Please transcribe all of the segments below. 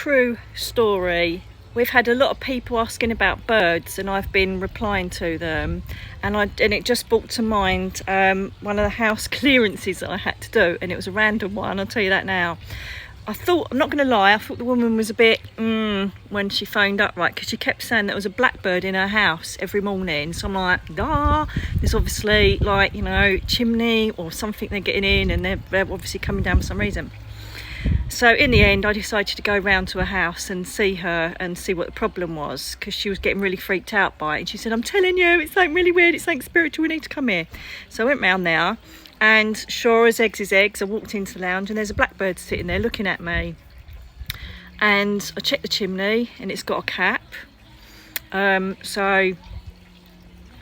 true story. We've had a lot of people asking about birds and I've been replying to them, and it just brought to mind one of the house clearances that I had to do, and it was a random one, I'll tell you that now. I'm not going to lie, I thought the woman was a bit when she phoned up, right, because she kept saying there was a blackbird in her house every morning. So I'm like, there's obviously, like, you know, chimney or something they're getting in, and they're obviously coming down for some reason. So in the end I decided to go round to her house and see her and see what the problem was, because she was getting really freaked out by it. And she said, I'm telling you, it's something really weird, it's something spiritual, we need to come here. So I went round there, and sure as eggs is eggs, I walked into the lounge and there's a blackbird sitting there looking at me. And I checked the chimney and it's got a cap, so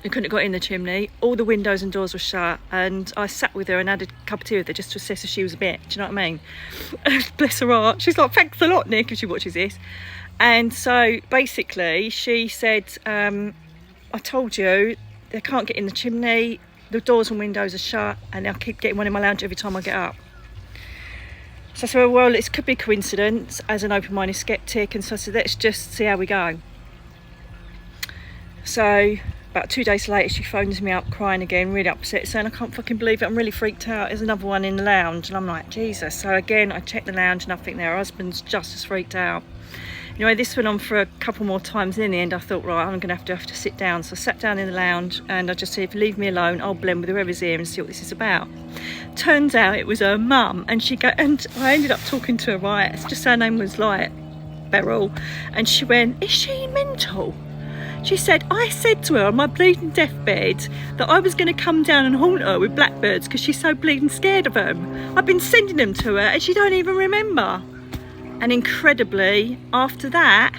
I couldn't have got in the chimney. All the windows and doors were shut, and I sat with her and had a cup of tea with her just to assess if she was a bit, do you know what I mean? Bless her heart. She's like, thanks a lot, Nick, if she watches this. And so basically she said, I told you they can't get in the chimney, the doors and windows are shut, and I keep getting one in my lounge every time I get up. So I said, well, this could be coincidence, as an open-minded skeptic. And so I said, let's just see how we go. So about 2 days later, she phones me up crying again, really upset, saying, I can't fucking believe it, I'm really freaked out, there's another one in the lounge. And I'm like, Jesus. So again, I checked the lounge, nothing there. Her husband's just as freaked out. Anyway, this went on for a couple more times, and in the end I thought, right, I'm gonna have to sit down. So I sat down in the lounge and I just said, leave me alone, I'll blend with whoever's here and see what this is about. Turns out it was her mum, and and I ended up talking to her, right, it's just her name was like Beryl, and she went, is she mental? She said, I said to her on my bleeding deathbed that I was going to come down and haunt her with blackbirds because she's so bleeding scared of them. I've been sending them to her and she don't even remember. And incredibly, after that,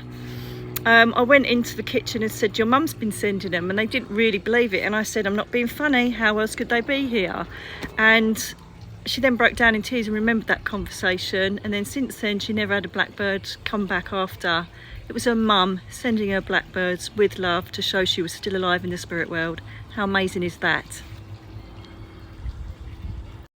I went into the kitchen and said, your mum's been sending them, and they didn't really believe it. And I said, I'm not being funny, how else could they be here? And she then broke down in tears and remembered that conversation, and then since then she never had a blackbird come back after. It was her mum sending her blackbirds with love to show she was still alive in the spirit world. How amazing is that?